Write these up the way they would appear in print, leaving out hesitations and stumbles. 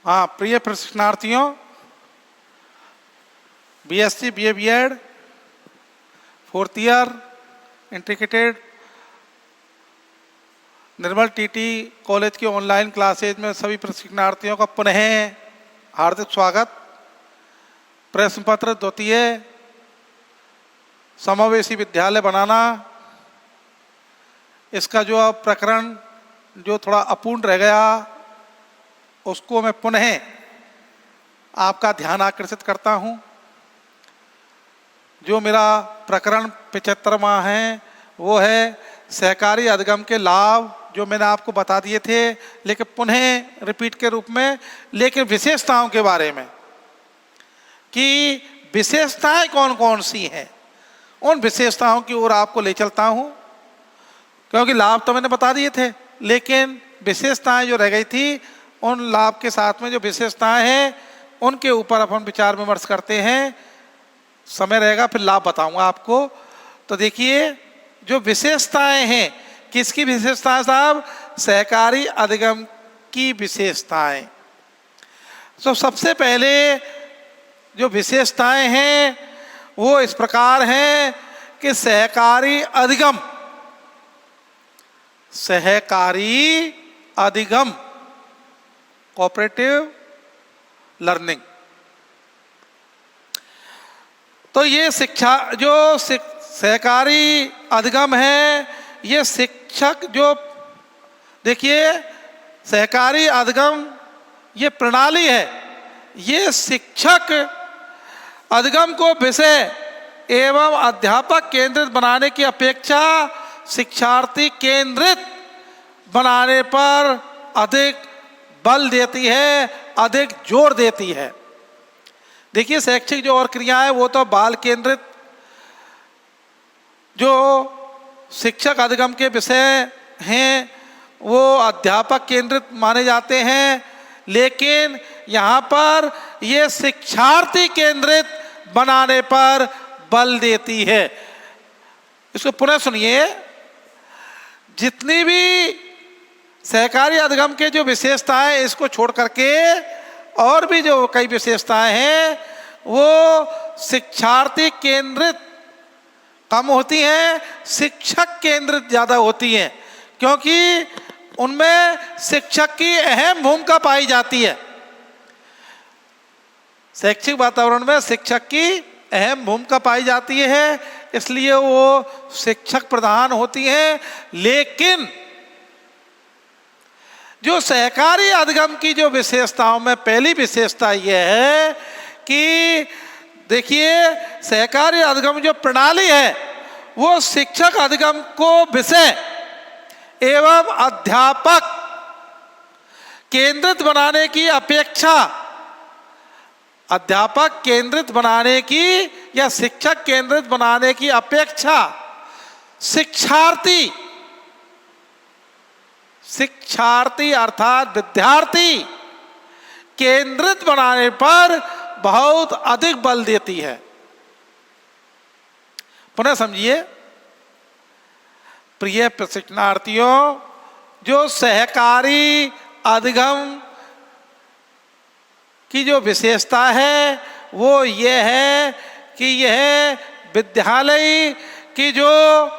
हाँ, प्रिय प्रशिक्षणार्थियों, BSc BA BEd 4th year integrated Nirmal TT college के ऑनलाइन क्लासेज में सभी प्रशिक्षणार्थियों का पुनः हार्दिक स्वागत। प्रश्न पत्र द्वितीय, समावेशी विद्यालय बनाना, इसका जो अब प्रकरण जो थोड़ा अपूर्ण रह गया उसको मैं पुनः आपका ध्यान आकर्षित करता हूं। जो मेरा प्रकरण 75वां है वो है सहकारी अधिगम के लाभ, जो मैंने आपको बता दिए थे, लेकिन पुनः रिपीट के रूप में, लेकिन विशेषताओं के बारे में कि विशेषताएं कौन कौन सी हैं, उन विशेषताओं की ओर आपको ले चलता हूं। क्योंकि लाभ तो मैंने बता दिए थे, लेकिन विशेषताएं जो रह गई थी, उन लाभ के साथ में जो विशेषताएं हैं उनके ऊपर अपन विचार विमर्श करते हैं। समय रहेगा फिर लाभ बताऊंगा आपको। तो देखिए, जो विशेषताएं हैं, किसकी विशेषताएं साहब? सहकारी अधिगम की विशेषताएं। तो सबसे पहले जो विशेषताएं हैं वो इस प्रकार हैं कि सहकारी अधिगम कोऑपरेटिव लर्निंग। तो ये शिक्षा जो सहकारी अधिगम है, ये शिक्षक जो, देखिए सहकारी अधिगम ये प्रणाली है, ये शिक्षक अधिगम को विषय एवं अध्यापक केंद्रित बनाने की अपेक्षा शिक्षार्थी केंद्रित बनाने पर अधिक बल देती है, अधिक जोर देती है। देखिए, शैक्षिक जो और क्रिया है वो तो बाल केंद्रित, जो शिक्षक अधिगम के विषय हैं वो अध्यापक केंद्रित माने जाते हैं, लेकिन यहाँ पर ये शिक्षार्थी केंद्रित बनाने पर बल देती है। इसको पुनः सुनिए, जितनी भी सहकारी अधिगम के जो विशेषताएं, इसको छोड़ करके और भी जो कई विशेषताएं हैं वो शिक्षार्थी केंद्रित कम होती हैं, शिक्षक केंद्रित ज़्यादा होती हैं, क्योंकि उनमें शिक्षक की अहम भूमिका पाई जाती है। शैक्षिक वातावरण में शिक्षक की अहम भूमिका पाई जाती है, इसलिए वो शिक्षक प्रधान होती हैं। लेकिन जो सहकारी अधिगम की जो विशेषताओं में पहली विशेषता यह है कि देखिए, सहकारी अधिगम जो प्रणाली है वो शिक्षक अधिगम को विषय एवं अध्यापक केंद्रित बनाने की अपेक्षा, अध्यापक केंद्रित बनाने की या शिक्षक केंद्रित बनाने की अपेक्षा शिक्षार्थी अर्थात विद्यार्थी केंद्रित बनाने पर बहुत अधिक बल देती है। पुनः समझिए, प्रिय प्रशिक्षणार्थियों, जो सहकारी अधिगम की जो विशेषता है वो ये है कि यह विद्यालय की जो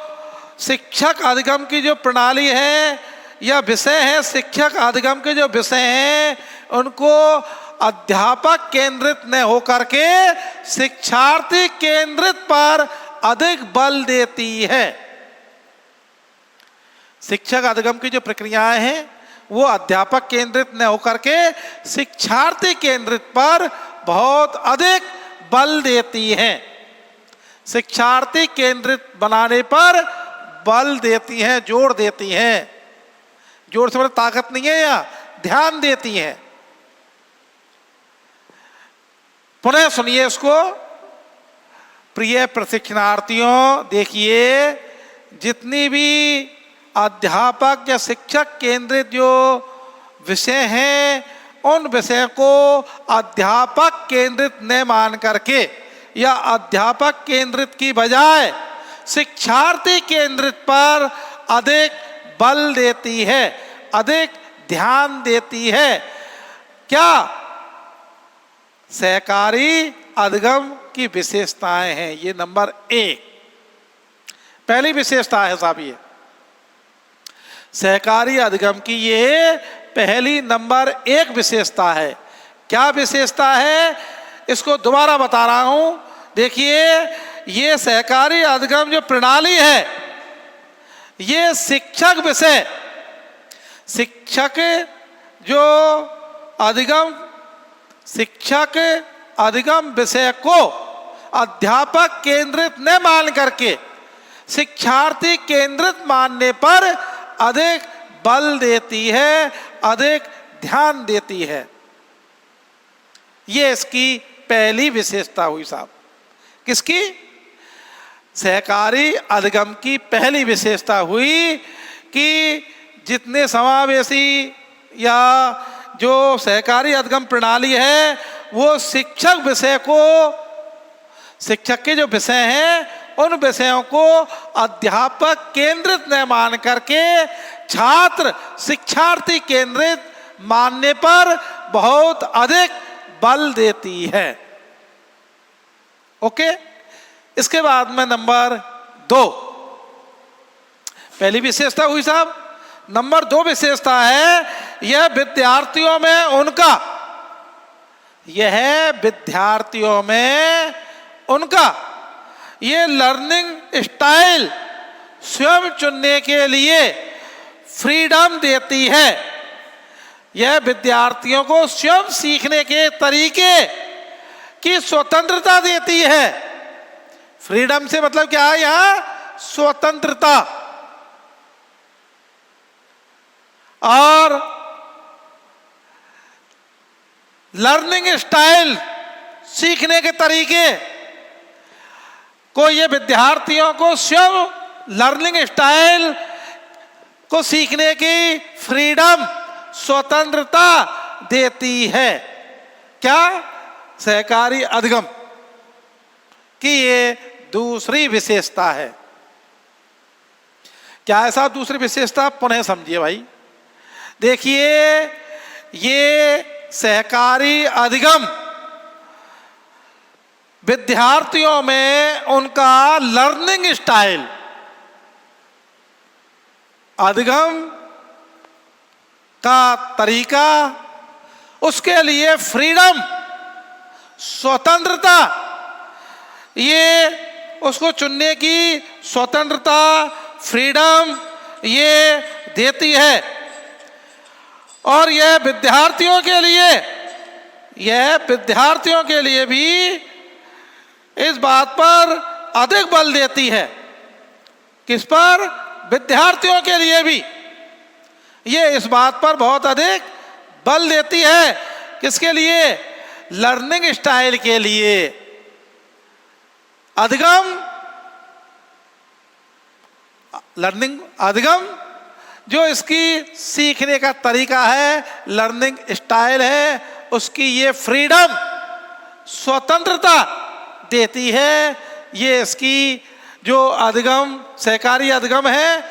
शिक्षक अधिगम की जो प्रणाली है या विषय है, शिक्षक अधिगम के जो विषय हैं उनको अध्यापक केंद्रित न होकर के शिक्षार्थी केंद्रित पर अधिक बल देती है। शिक्षक अधिगम की जो प्रक्रियाएं हैं वो अध्यापक केंद्रित न होकर के शिक्षार्थी केंद्रित पर बहुत अधिक बल देती हैं। शिक्षार्थी केंद्रित बनाने पर बल देती हैं, जोर देती हैं। जोर से मतलब ताकत नहीं है, या ध्यान देती हैं। पुनः सुनिए इसको, प्रिय प्रशिक्षणार्थियों, देखिए, जितनी भी अध्यापक या शिक्षक केंद्रित जो विषय हैं उन विषय को अध्यापक केंद्रित न मान करके या अध्यापक केंद्रित की बजाय शिक्षार्थी केंद्रित पर अधिक बल देती है, अधिक ध्यान देती है। क्या? सहकारी अधिगम की विशेषताएं हैं। ये नंबर 1 पहली विशेषता है साहब। ये सहकारी अधिगम की ये पहली नंबर 1 विशेषता है। क्या विशेषता है? इसको दोबारा बता रहा हूं। देखिए, ये सहकारी अधिगम जो प्रणाली है, ये शिक्षक विषय, शिक्षक जो अधिगम, शिक्षक अधिगम विषय को अध्यापक केंद्रित न मान करके शिक्षार्थी केंद्रित मानने पर अधिक बल देती है, अधिक ध्यान देती है। ये इसकी पहली विशेषता हुई साहब। किसकी? सहकारी अधिगम की पहली विशेषता हुई कि जितने समावेशी या जो सहकारी अधिगम प्रणाली है, वो शिक्षक विषय को, शिक्षक के जो विषय हैं, उन विषयों को अध्यापक केंद्रित न मान करके छात्र शिक्षार्थी केंद्रित मानने पर बहुत अधिक बल देती है। ओके। इसके बाद में नंबर 2, पहली विशेषता हुई साहब। नंबर 2 विशेषता है, यह विद्यार्थियों में उनका, यह विद्यार्थियों में उनका ये लर्निंग स्टाइल स्वयं चुनने के लिए फ्रीडम देती है। यह विद्यार्थियों को स्वयं सीखने के तरीके की स्वतंत्रता देती है। फ्रीडम से मतलब क्या है? यहां स्वतंत्रता। और लर्निंग स्टाइल, सीखने के तरीके को ये विद्यार्थियों को स्वयं लर्निंग स्टाइल को सीखने की फ्रीडम, स्वतंत्रता देती है। क्या? सहकारी अधिगम की ये दूसरी विशेषता है। क्या ऐसा दूसरी विशेषता? पुनः समझिए भाई। देखिए, ये सहकारी अधिगम विद्यार्थियों में उनका लर्निंग स्टाइल, अधिगम का तरीका, उसके लिए फ्रीडम, स्वतंत्रता, ये उसको चुनने की स्वतंत्रता, फ्रीडम ये देती है। और यह विद्यार्थियों के लिए, यह विद्यार्थियों के लिए भी इस बात पर अधिक बल देती है। किस पर? विद्यार्थियों के लिए भी ये इस बात पर बहुत अधिक बल देती है। किसके लिए? लर्निंग स्टाइल के लिए। अधिगम, लर्निंग अधिगम जो इसकी सीखने का तरीका है, लर्निंग स्टाइल है, उसकी ये फ्रीडम, स्वतंत्रता देती है। ये इसकी जो अधिगम, सहकारी अधिगम है,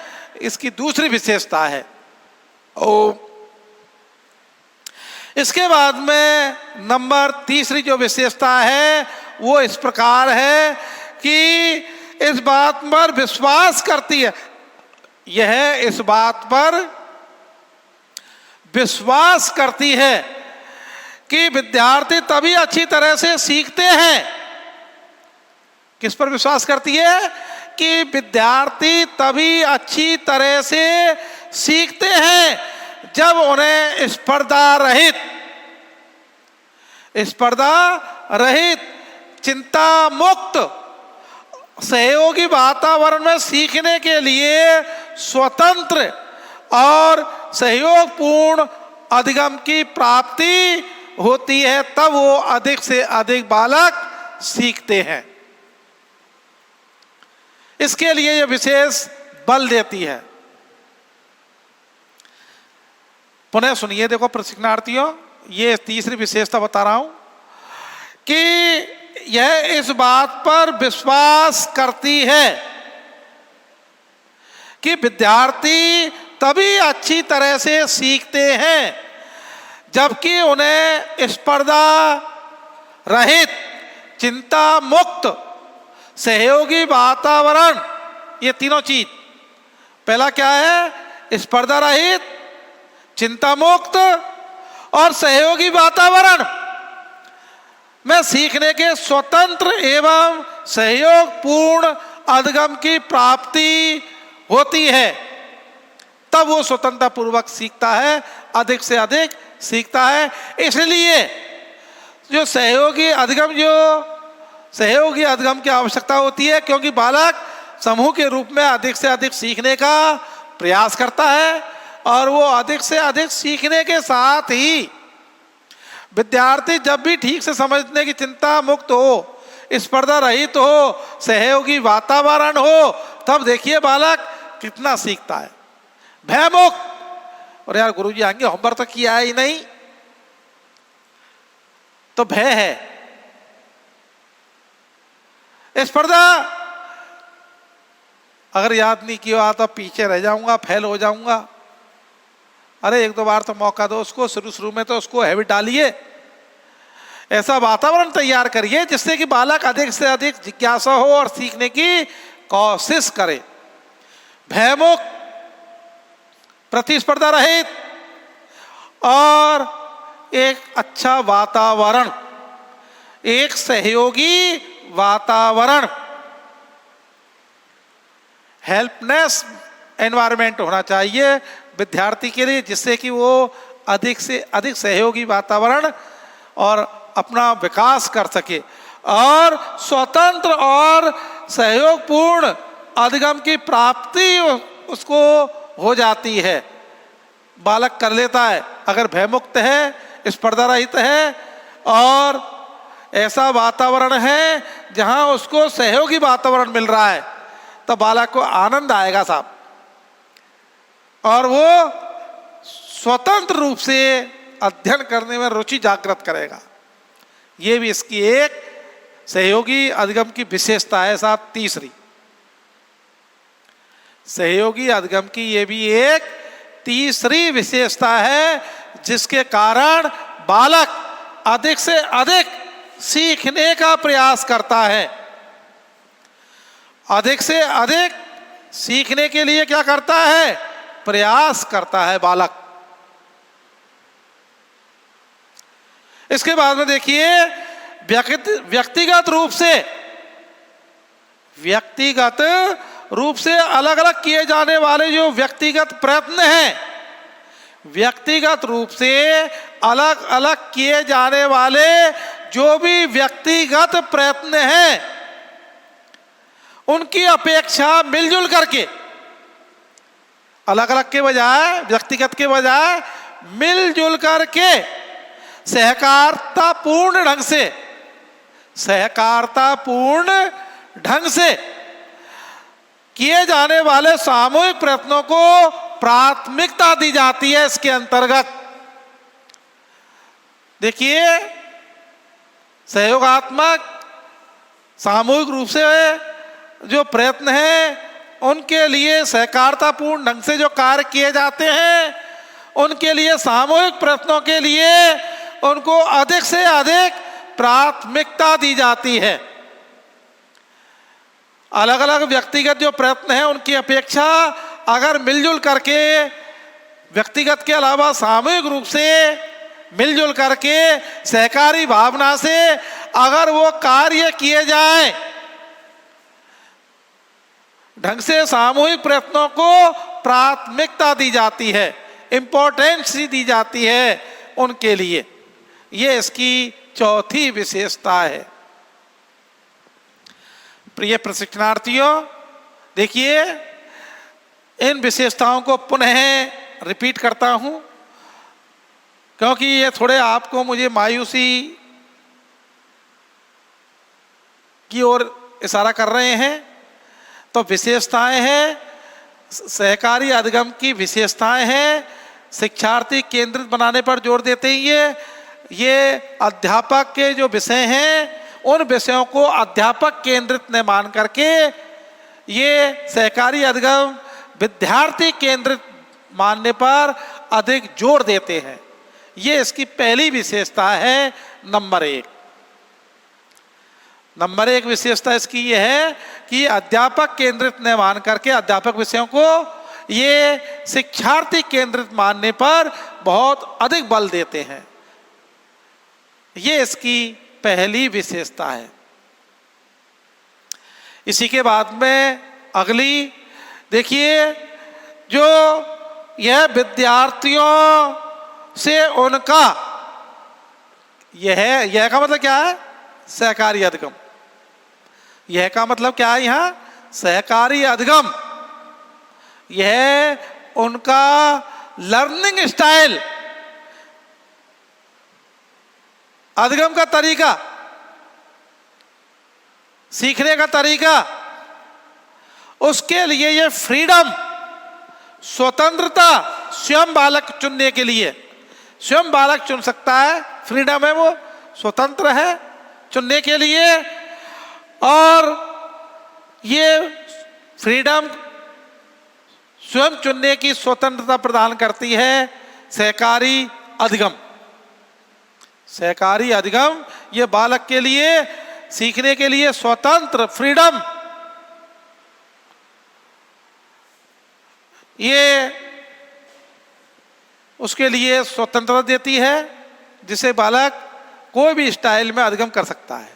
इसकी दूसरी विशेषता है। इसके बाद में नंबर 3 जो विशेषता है वो इस प्रकार है कि इस बात पर विश्वास करती है, यह इस बात पर विश्वास करती है कि विद्यार्थी तभी अच्छी तरह से सीखते हैं। किस पर विश्वास करती है? कि विद्यार्थी तभी अच्छी तरह से सीखते हैं जब उन्हें स्पर्धा रहित, चिंता मुक्त, सहयोगी वातावरण में सीखने के लिए स्वतंत्र और सहयोगपूर्ण अधिगम की प्राप्ति होती है। तब वो अधिक से अधिक बालक सीखते हैं। इसके लिए ये विशेष बल देती है। पुनः सुनिए, देखो प्रशिक्षणार्थियों, ये तीसरी विशेषता बता रहा हूं कि यह इस बात पर विश्वास करती है कि विद्यार्थी तभी अच्छी तरह से सीखते हैं, जबकि उन्हें स्पर्धा रहित, चिंता मुक्त, सहयोगी वातावरण, ये तीनों चीज, पहला क्या है, स्पर्धा रहित, चिंता मुक्त और सहयोगी वातावरण में सीखने के स्वतंत्र एवं सहयोग पूर्ण अधिगम की प्राप्ति होती है। तब वो स्वतंत्रता पूर्वक सीखता है, अधिक से अधिक सीखता है। इसलिए जो सहयोगी अधिगम की आवश्यकता होती है, क्योंकि बालक समूह के रूप में अधिक से अधिक सीखने का प्रयास करता है और वो अधिक से अधिक सीखने के साथ ही विद्यार्थी जब भी ठीक से समझने की चिंता मुक्त हो, स्पर्धा रहित हो, सहयोगी वातावरण हो, तब देखिए बालक कितना सीखता है। भयमुक्त, और यार गुरुजी आएंगे, होमवर्क तो किया ही नहीं, तो भय है। स्पर्धा अगर याद नहीं किया तो पीछे रह जाऊंगा, फेल हो जाऊंगा। अरे एक दो बार तो मौका दो उसको, शुरू में तो उसको हैबिट डालिए, ऐसा वातावरण तैयार करिए जिससे कि बालक अधिक से अधिक जिज्ञासा हो और सीखने की कोशिश करे। भयमुक्त, प्रतिस्पर्धा रहित और एक अच्छा वातावरण, एक सहयोगी वातावरण, हेल्पनेस एनवायरनमेंट होना चाहिए विद्यार्थी के लिए, जिससे कि वो अधिक से अधिक सहयोगी वातावरण और अपना विकास कर सके और स्वतंत्र और सहयोगपूर्ण अधिगम की प्राप्ति उसको हो जाती है, बालक कर लेता है। अगर भयमुक्त है, स्पर्धा रहित है और ऐसा वातावरण है जहां उसको सहयोगी वातावरण मिल रहा है, तो बालक को आनंद आएगा साहब, और वो स्वतंत्र रूप से अध्ययन करने में रुचि जागृत करेगा। ये भी इसकी एक सहयोगी अधिगम की विशेषता है साहब। तीसरी सहयोगी अधिगम की ये भी एक तीसरी विशेषता है, जिसके कारण बालक अधिक से अधिक सीखने का प्रयास करता है। अधिक से अधिक सीखने के लिए क्या करता है, प्रयास करता है बालक। इसके बाद में देखिए व्यक्तिगत रूप से अलग अलग किए जाने वाले जो व्यक्तिगत प्रयत्न हैं, व्यक्तिगत रूप से अलग अलग किए जाने वाले जो भी व्यक्तिगत प्रयत्न हैं, उनकी अपेक्षा मिलजुल करके, अलग अलग के बजाय, व्यक्तिगत के बजाय मिलजुल करके सहकारितापूर्ण ढंग से किए जाने वाले सामूहिक प्रयत्नों को प्राथमिकता दी जाती है। इसके अंतर्गत देखिए सहयोगात्मक सामूहिक रूप से जो प्रयत्न हैं, उनके लिए सहकारितापूर्ण ढंग से जो कार्य किए जाते हैं, उनके लिए सामूहिक प्रयत्नों के लिए उनको अधिक से अधिक प्राथमिकता दी जाती है। अलग अलग व्यक्तिगत जो प्रयत्न हैं, उनकी अपेक्षा अगर मिलजुल करके, व्यक्तिगत के अलावा सामूहिक रूप से मिलजुल करके सहकारी भावना से अगर वो कार्य किए जाए, ढंग से सामूहिक प्रयत्नों को प्राथमिकता दी जाती है, इंपॉर्टेंस दी जाती है उनके लिए। ये इसकी चौथी विशेषता है। प्रिय प्रशिक्षणार्थियों, देखिए इन विशेषताओं को पुनः रिपीट करता हूं, क्योंकि ये थोड़े आपको मुझे मायूसी की ओर इशारा कर रहे हैं। तो विशेषताएं हैं, सहकारी अधिगम की विशेषताएं हैं, शिक्षार्थी केंद्रित बनाने पर जोर देते हैं। ये अध्यापक के जो विषय हैं, उन विषयों को अध्यापक केंद्रित न मान करके ये सहकारी अधिगम विद्यार्थी केंद्रित मानने पर अधिक जोर देते हैं। ये इसकी पहली विशेषता है नंबर 1। नंबर 1 विशेषता इसकी ये है कि अध्यापक केंद्रित न मान करके अध्यापक विषयों को ये शिक्षार्थी केंद्रित मानने पर बहुत अधिक बल देते हैं। ये इसकी पहली विशेषता है। इसी के बाद में अगली देखिए, जो यह विद्यार्थियों से उनका यह का मतलब क्या है? सहकारी अधिगम। यह का मतलब क्या है? यहाँ सहकारी अधिगम, यह उनका लर्निंग स्टाइल, अधिगम का तरीका, सीखने का तरीका, उसके लिए ये फ्रीडम, स्वतंत्रता स्वयं बालक चुनने के लिए, स्वयं बालक चुन सकता है, फ्रीडम है, वो स्वतंत्र है चुनने के लिए। और ये फ्रीडम, स्वयं चुनने की स्वतंत्रता प्रदान करती है सहकारी अधिगम। सहकारी अधिगम ये बालक के लिए सीखने के लिए स्वतंत्र, फ्रीडम, ये उसके लिए स्वतंत्रता देती है, जिसे बालक कोई भी स्टाइल में अधिगम कर सकता है।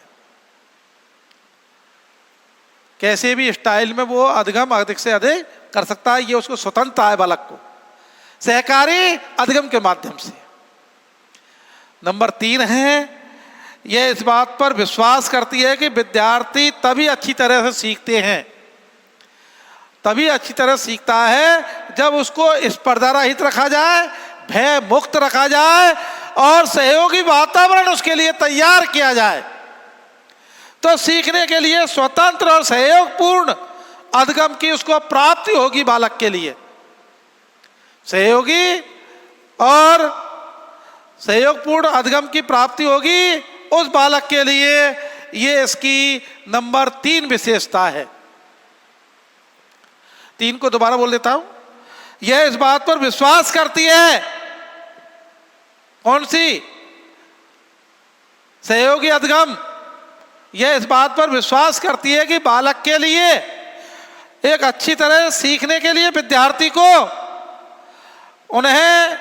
कैसे भी स्टाइल में वो अधिगम अधिक से अधिक कर सकता है, ये उसको स्वतंत्रता है बालक को सहकारी अधिगम के माध्यम से। नंबर 3 है, यह इस बात पर विश्वास करती है कि विद्यार्थी तभी अच्छी तरह से सीखते हैं, तभी अच्छी तरह सीखता है जब उसको स्पर्धा रहित रखा जाए, भय मुक्त रखा जाए और सहयोगी वातावरण उसके लिए तैयार किया जाए, तो सीखने के लिए स्वतंत्र और सहयोगपूर्ण अधिगम की उसको प्राप्ति होगी। बालक के लिए सहयोगी और सहयोगपूर्ण अधिगम की प्राप्ति होगी उस बालक के लिए। ये इसकी नंबर 3 विशेषता है। 3 को दोबारा बोल देता हूं। यह इस बात पर विश्वास करती है, कौन सी? सहयोगी अधिगम। यह इस बात पर विश्वास करती है कि बालक के लिए एक अच्छी तरह सीखने के लिए विद्यार्थी को उन्हें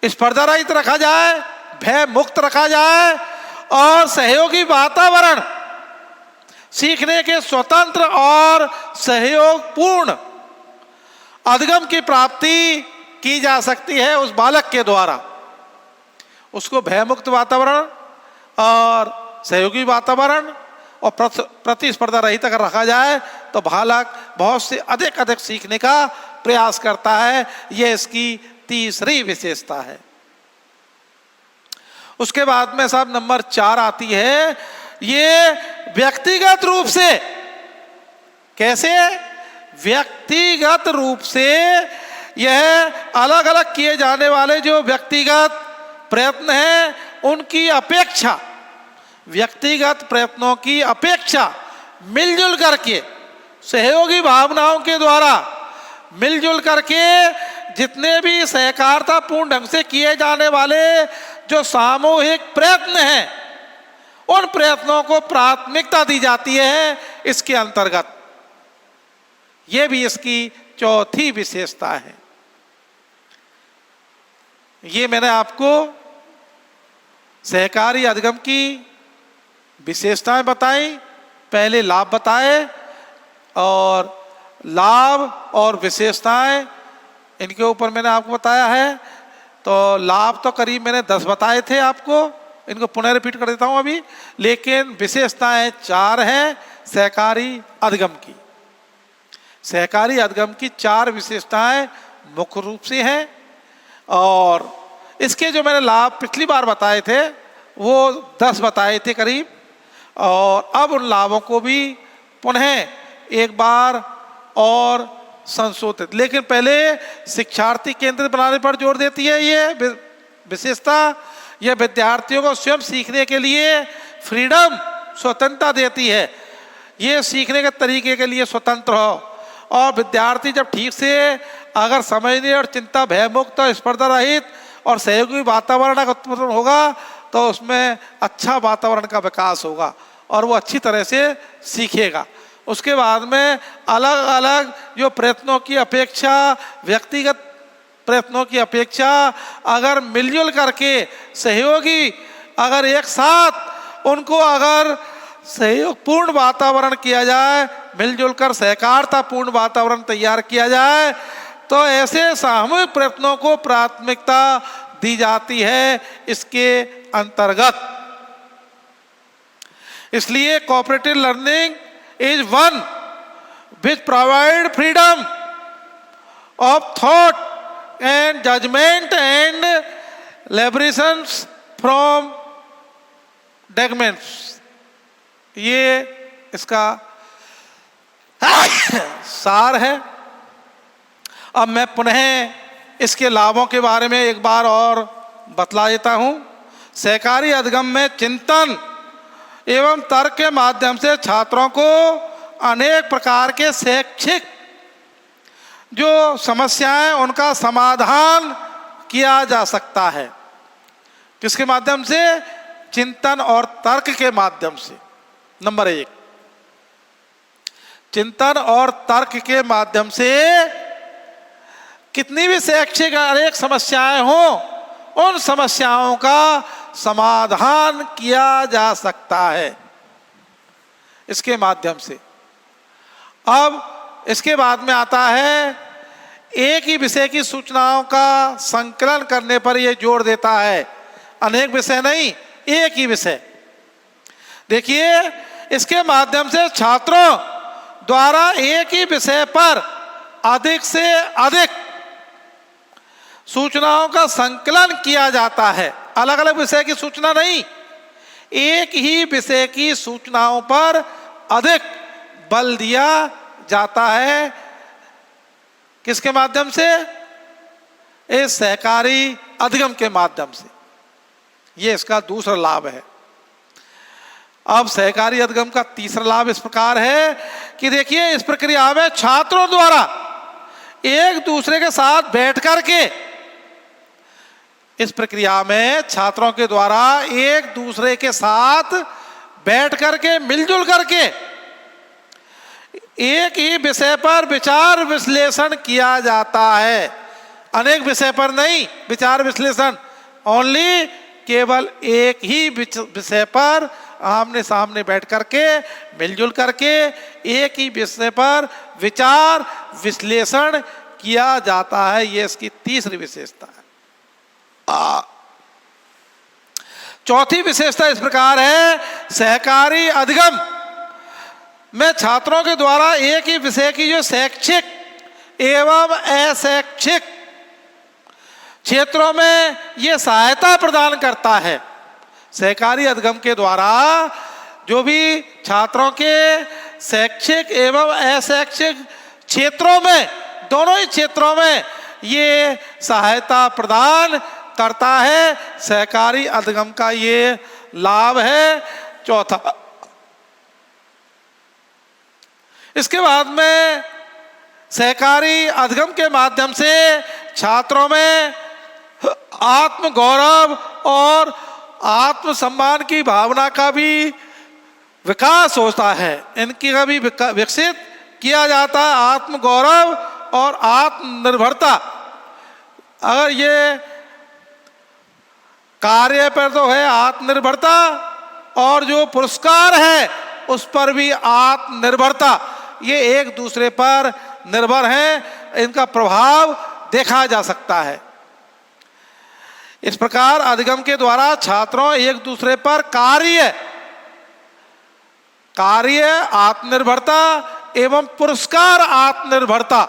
स्पर्धा रहित रखा जाए, भय मुक्त रखा जाए और सहयोगी वातावरण, सीखने के स्वतंत्र और सहयोगपूर्ण अधिगम की प्राप्ति की जा सकती है उस बालक के द्वारा। उसको भय मुक्त वातावरण और सहयोगी वातावरण और प्रतिस्पर्धा रहित अगर रखा जाए तो बालक बहुत से अधिक सीखने का प्रयास करता है। यह इसकी तीसरी विशेषता है। उसके बाद में साहब नंबर 4 आती है, ये व्यक्तिगत रूप से, कैसे? व्यक्तिगत रूप से यह अलग अलग किए जाने वाले जो व्यक्तिगत प्रयत्न हैं उनकी अपेक्षा, व्यक्तिगत प्रयत्नों की अपेक्षा मिलजुल करके, सहयोगी भावनाओं के द्वारा मिलजुल करके जितने भी सहकारितापूर्ण ढंग से किए जाने वाले जो सामूहिक प्रयत्न हैं, उन प्रयत्नों को प्राथमिकता दी जाती है इसके अंतर्गत। यह भी इसकी चौथी विशेषता है। ये मैंने आपको सहकारी अधिगम की विशेषताएं बताई, पहले लाभ बताए, और लाभ और विशेषताएं इनके ऊपर मैंने आपको बताया है। तो लाभ तो करीब मैंने 10 बताए थे आपको, इनको पुनः रिपीट कर देता हूं अभी। लेकिन विशेषताएं 4 हैं सहकारी अधिगम की। सहकारी अधिगम की 4 विशेषताएं मुख्य रूप से हैं, और इसके जो मैंने लाभ पिछली बार बताए थे वो 10 बताए थे करीब, और अब उन लाभों को भी पुनः एक बार और संशोधित, लेकिन पहले शिक्षार्थी केंद्रित बनाने पर जोर देती है ये विशेषता। यह विद्यार्थियों को स्वयं सीखने के लिए फ्रीडम, स्वतंत्रता देती है। ये सीखने के तरीके के लिए स्वतंत्र हो और विद्यार्थी जब ठीक से अगर समझने और चिंता भयमुक्त और स्पर्धा रहित और सहयोगी वातावरण अगर उत्पन्न होगा तो उसमें अच्छा वातावरण का विकास होगा और वो अच्छी तरह से सीखेगा। उसके बाद में अलग अलग जो प्रयत्नों की अपेक्षा, व्यक्तिगत प्रयत्नों की अपेक्षा अगर मिलजुल करके सहयोगी अगर एक साथ उनको अगर सहयोगपूर्ण वातावरण किया जाए, मिलजुल कर सहकारितापूर्ण वातावरण तैयार किया जाए तो ऐसे सामूहिक प्रयत्नों को प्राथमिकता दी जाती है इसके अंतर्गत। इसलिए cooperative learning is one which provide freedom of thought and judgement and liberations from dogmas. ये इसका सार है। अब मैं पुनः इसके लाभों के बारे में एक बार और बतला देता हूँ। सहकारी अधिगम में चिंतन एवं तर्क के माध्यम से छात्रों को अनेक प्रकार के शैक्षिक जो समस्याएं उनका समाधान किया जा सकता है। किसके माध्यम से? चिंतन और तर्क के माध्यम से। नंबर 1, चिंतन और तर्क के माध्यम से कितनी भी शैक्षिक अनेक समस्याएं हों उन समस्याओं का समाधान किया जा सकता है इसके माध्यम से। अब इसके बाद में आता है एक ही विषय की सूचनाओं का संकलन करने पर यह जोर देता है, अनेक विषय नहीं, एक ही विषय। देखिए, इसके माध्यम से छात्रों द्वारा एक ही विषय पर अधिक से अधिक सूचनाओं का संकलन किया जाता है। अलग अलग विषय की सूचना नहीं, एक ही विषय की सूचनाओं पर अधिक बल दिया जाता है। किसके माध्यम से? इस सहकारी अधिगम के माध्यम से। ये इसका दूसरा लाभ है। अब सहकारी अधिगम का तीसरा लाभ इस प्रकार है कि देखिए, इस प्रक्रिया में छात्रों द्वारा एक दूसरे के साथ बैठ करके, इस प्रक्रिया में छात्रों के द्वारा एक दूसरे के साथ बैठ करके, मिलजुल करके एक ही विषय पर विचार विश्लेषण किया जाता है। अनेक विषय पर नहीं विचार विश्लेषण, ओनली केवल एक ही विषय पर आमने सामने बैठ करके, मिलजुल करके एक ही विषय पर विचार विश्लेषण किया जाता है। ये इसकी तीसरी विशेषता है। चौथी विशेषता इस प्रकार है, सहकारी अधिगम में छात्रों के द्वारा एक ही विषय की जो शैक्षिक एवं अशैक्षिक क्षेत्रों में यह सहायता प्रदान करता है। सहकारी अधिगम के द्वारा जो भी छात्रों के शैक्षिक एवं अशैक्षिक क्षेत्रों में, दोनों ही क्षेत्रों में ये सहायता प्रदान करता है। सहकारी अधिगम का ये लाभ है चौथा। इसके बाद में सहकारी अधिगम के माध्यम से छात्रों में आत्मगौरव और आत्मसम्मान की भावना का भी विकास होता है। इनकी का भी विकसित किया जाता है। आत्मगौरव और आत्मनिर्भरता, अगर ये कार्य पर तो है आत्मनिर्भरता, और जो पुरस्कार है उस पर भी आत्मनिर्भरता, ये एक दूसरे पर निर्भर हैं। इनका प्रभाव देखा जा सकता है। इस प्रकार अधिगम के द्वारा छात्रों एक दूसरे पर कार्य आत्मनिर्भरता एवं पुरस्कार आत्मनिर्भरता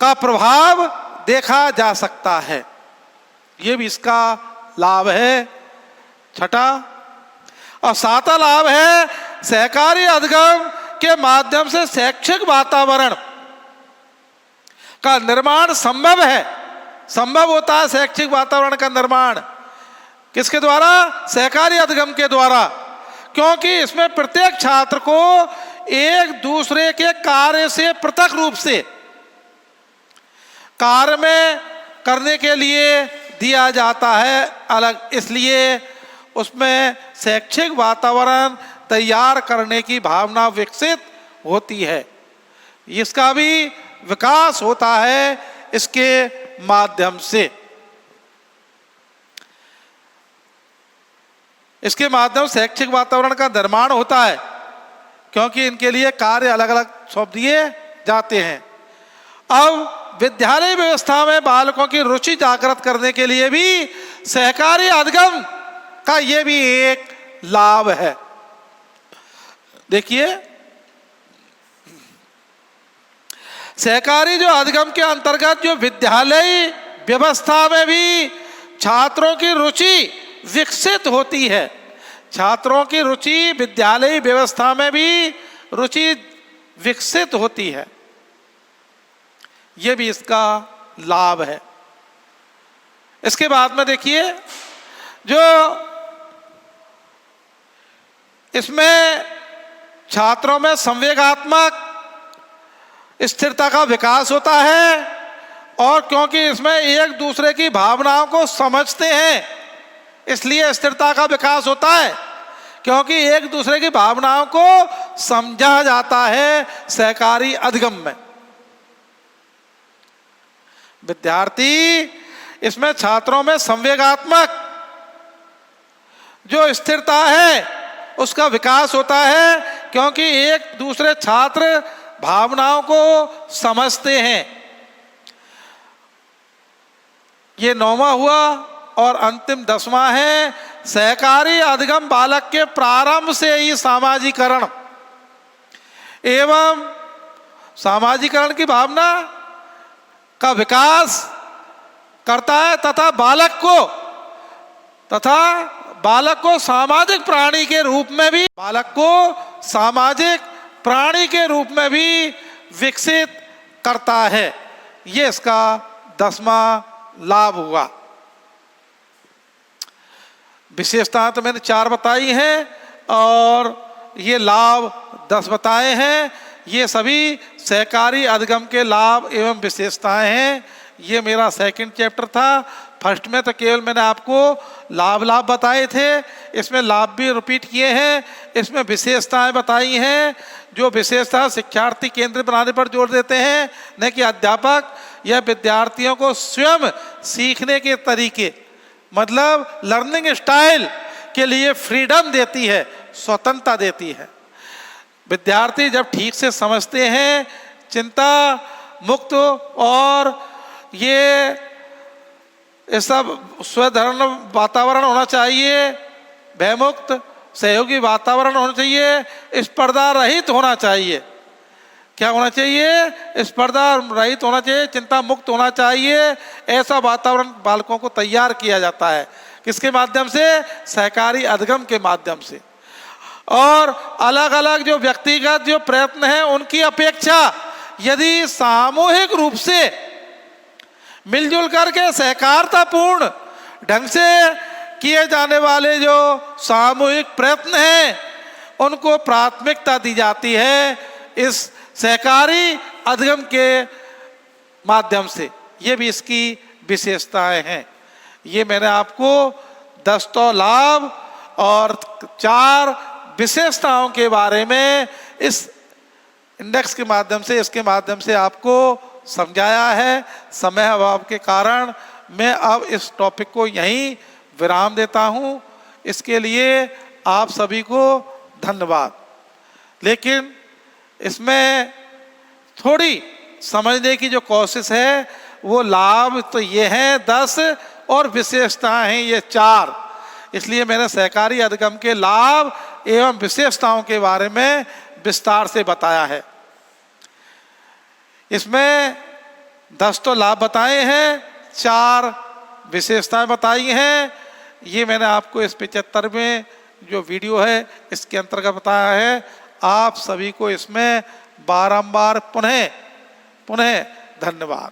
का प्रभाव देखा जा सकता है। ये भी इसका लाभ है छठा। और सातवां लाभ है, सहकारी अधिगम के माध्यम से शैक्षिक वातावरण का निर्माण संभव है। संभव होता है शैक्षिक वातावरण का निर्माण किसके द्वारा? सहकारी अधिगम के द्वारा। क्योंकि इसमें प्रत्येक छात्र को एक दूसरे के कार्य से पृथक रूप से कार्य में करने के लिए दिया जाता है अलग, इसलिए उसमें शैक्षिक वातावरण तैयार करने की भावना विकसित होती है। इसका भी विकास होता है इसके माध्यम से। इसके माध्यम से शैक्षिक वातावरण का निर्माण होता है, क्योंकि इनके लिए कार्य अलग अलग सौंप दिए जाते हैं। अब विद्यालय व्यवस्था में बालकों की रुचि जागृत करने के लिए भी सहकारी अधिगम का ये भी एक लाभ है। देखिए, सहकारी जो अधिगम के अंतर्गत जो विद्यालय व्यवस्था में भी छात्रों की रुचि विकसित होती है। छात्रों की रुचि विद्यालय व्यवस्था में भी रुचि विकसित होती है, ये भी इसका लाभ है। इसके बाद में देखिए, जो इसमें छात्रों में संवेगात्मक स्थिरता का विकास होता है, और क्योंकि इसमें एक दूसरे की भावनाओं को समझते हैं इसलिए स्थिरता का विकास होता है, क्योंकि एक दूसरे की भावनाओं को समझा जाता है सहकारी अधिगम में। विद्यार्थी इसमें छात्रों में संवेगात्मक जो स्थिरता है उसका विकास होता है, क्योंकि एक दूसरे छात्र भावनाओं को समझते हैं। ये 9वां हुआ, और अंतिम 10वां है सहकारी अधिगम बालक के प्रारंभ से ही सामाजिकरण एवं सामाजिकरण की भावना का विकास करता है, तथा बालक को सामाजिक प्राणी के रूप में भी विकसित करता है। ये इसका 10वां लाभ हुआ। विशेषताएं तो मैंने 4 बताई हैं और ये लाभ 10 बताए हैं। ये सभी सहकारी अधिगम के लाभ एवं विशेषताएं हैं। ये मेरा सेकंड चैप्टर था। फर्स्ट में तो केवल मैंने आपको लाभ बताए थे, इसमें लाभ भी रिपीट किए हैं, इसमें विशेषताएं बताई हैं। जो विशेषता शिक्षार्थी केंद्र बनाने पर जोर देते हैं, न कि अध्यापक। यह विद्यार्थियों को स्वयं सीखने के तरीके, मतलब लर्निंग स्टाइल के लिए फ्रीडम देती है, स्वतंत्रता देती है। विद्यार्थी जब ठीक से समझते हैं, चिंता मुक्त और ये सब स्वधर्म वातावरण होना चाहिए, भयमुक्त सहयोगी वातावरण होना चाहिए, स्पर्धा रहित होना चाहिए। क्या होना चाहिए? स्पर्धा रहित होना चाहिए, चिंता मुक्त होना चाहिए। ऐसा वातावरण बालकों को तैयार किया जाता है। किसके माध्यम से? सहकारी अधिगम के माध्यम से। और अलग अलग जो व्यक्तिगत जो प्रयत्न हैं उनकी अपेक्षा यदि सामूहिक रूप से मिलजुल करके सहकारतापूर्ण ढंग से किए जाने वाले जो सामूहिक प्रयत्न हैं उनको प्राथमिकता दी जाती है इस सहकारी अधिगम के माध्यम से। ये भी इसकी विशेषताएं हैं। ये मैंने आपको 10 तो लाभ और 4 विशेषताओं के बारे में इस इंडेक्स के माध्यम से, इसके माध्यम से आपको समझाया है। समय अभाव के कारण मैं अब इस टॉपिक को यहीं विराम देता हूँ। इसके लिए आप सभी को धन्यवाद। लेकिन इसमें थोड़ी समझने की जो कोशिश है वो लाभ तो ये हैं 10 और विशेषताएं हैं ये 4। इसलिए मैंने सहकारी अधिगम के लाभ एवं विशेषताओं के बारे में विस्तार से बताया है। इसमें 10 तो लाभ बताए हैं, 4 विशेषताएं बताई हैं। ये मैंने आपको इस 75वें जो वीडियो है इसके अंतर्गत बताया है। आप सभी को इसमें बारंबार पुनः धन्यवाद।